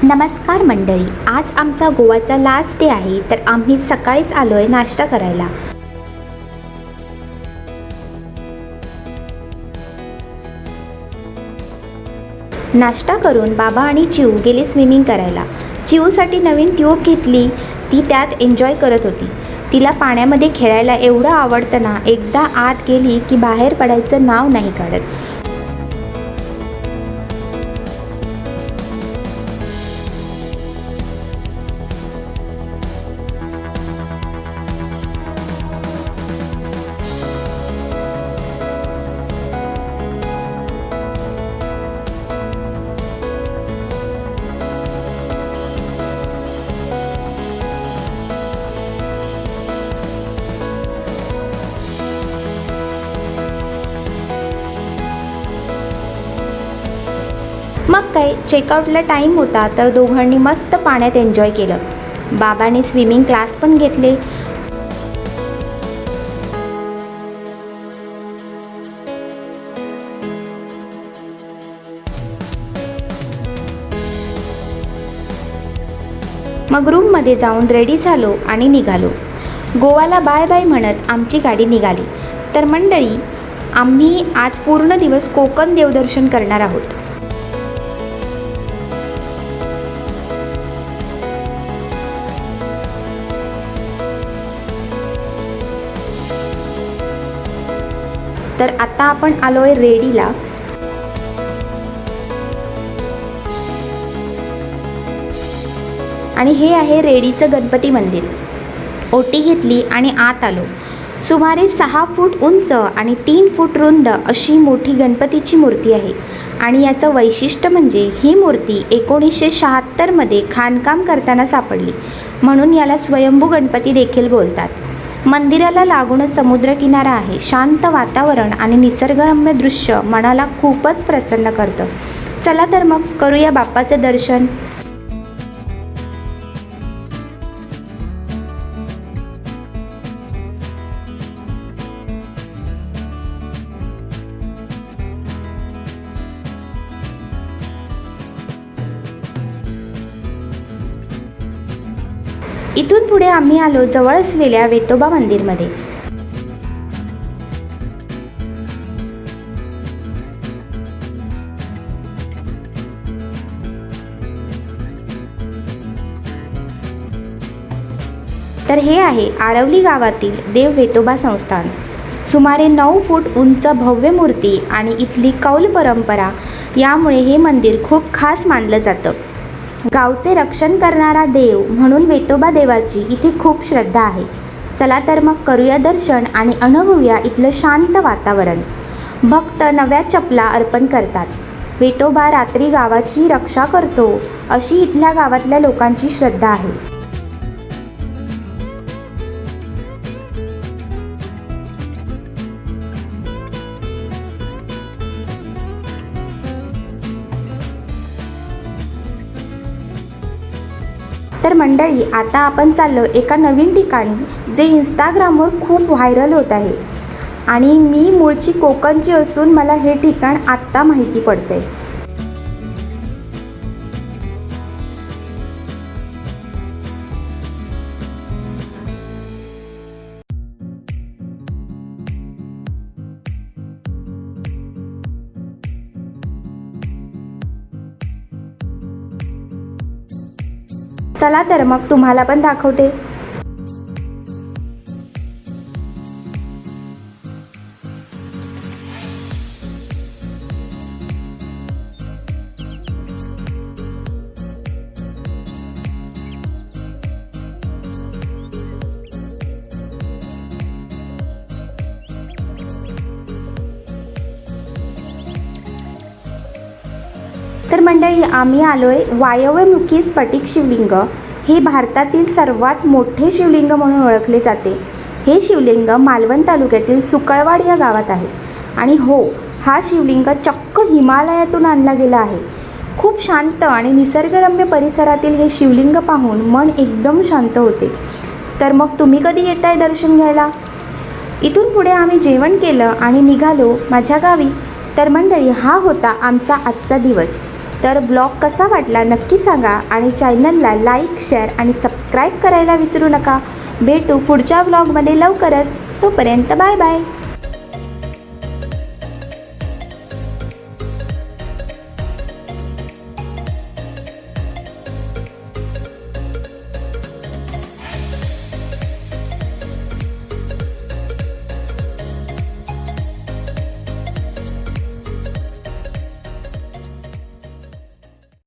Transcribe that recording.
नमस्कार मंडळी, आज आमचा गोवाचा लास्ट डे आहे. तर आम्ही सकाळीच आलो आहे नाश्ता करायला. नाश्ता करून बाबा आणि चिऊ गेले स्विमिंग करायला. चिऊसाठी नवीन ट्यूब घेतली, ती त्यात एन्जॉय करत होती. तिला पाण्यामध्ये खेळायला एवढं आवडतं ना, एकदा आत गेली की बाहेर पडायचं नाव नाही काढत. मग काय, चेकआउटला टाईम होता तर दोघांनी मस्त पाण्यात एन्जॉय केलं. बाबाने स्विमिंग क्लास पण घेतले. मग रूममध्ये जाऊन रेडी झालो आणि निघालो. गोवाला बाय बाय म्हणत आमची गाडी निघाली. तर मंडळी, आम्ही आज पूर्ण दिवस कोकण देवदर्शन करणार आहोत. तर आता आपण आलोय रेडीला. आणि हे आहे रेडीचं गणपती मंदिर. ओटी घेतली आणि आत आलो. सुमारे 6 फूट उंच आणि 3 फूट रुंद अशी मोठी गणपतीची मूर्ती आहे. आणि याचं वैशिष्ट्य म्हणजे ही मूर्ती 1976मध्ये खाणकाम करताना सापडली, म्हणून याला स्वयंभू गणपती देखील बोलतात. मंदिराला लागूनच समुद्रकिनारा आहे. शांत वातावरण आणि निसर्गरम्य दृश्य मनाला खूपच प्रसन्न करतं. चला तर मग करूया बाप्पाचं दर्शन. इथून पुढे आम्ही आलो जवळ असलेल्या वेतोबा मंदिरमध्ये. तर हे आहे आरवली गावातील देव वेतोबा संस्थान. सुमारे 9 फूट उंच भव्य मूर्ती आणि इथली कौल परंपरा यामुळे हे मंदिर खूप खास मानलं जातं. गावचे रक्षण करणारा देव म्हणून वेतोबा देवाची इथे खूप श्रद्धा आहे. चला तर मग करूया दर्शन आणि अनुभवूया इथलं शांत वातावरण. भक्त नव्या चपला अर्पण करतात. वेतोबा रात्री गावाची रक्षा करतो अशी इथल्या गावातल्या लोकांची श्रद्धा आहे. तर मंडळी, आता आपण चाललो एका नवीन ठिकाणी जे इंस्टाग्रामवर खूप व्हायरल होत आहे. आणि मी मूळची कोकणची असून मला हे ठिकाण आत्ता माहिती पडते. चला तर मग तुम्हाला पण दाखवते. तर मंडळी, आम्ही आलोय वायव्यमुखी स्फटिक शिवलिंग. हे भारतातील सर्वात मोठे शिवलिंग म्हणून ओळखले जाते. हे शिवलिंग मालवण तालुक्यातील सुकळवाड या गावात आहे. आणि हो, हा शिवलिंग चक्क हिमालयातून आणला गेला आहे. खूप शांत आणि निसर्गरम्य परिसरातील हे शिवलिंग पाहून मन एकदम शांत होते. तर मग तुम्ही कधी येताय दर्शन घ्यायला? इथून पुढे आम्ही जेवण केलं आणि निघालो माझ्या गावी. तर मंडळी, हा होता आमचा आजचा दिवस. तर ब्लॉग कसा वाटला नक्की सांगा आणि चॅनलला लाईक, शेअर आणि सबस्क्राईब करायला विसरू नका. भेटू पुढच्या ब्लॉगमध्ये लवकरच. तोपर्यंत बाय बाय.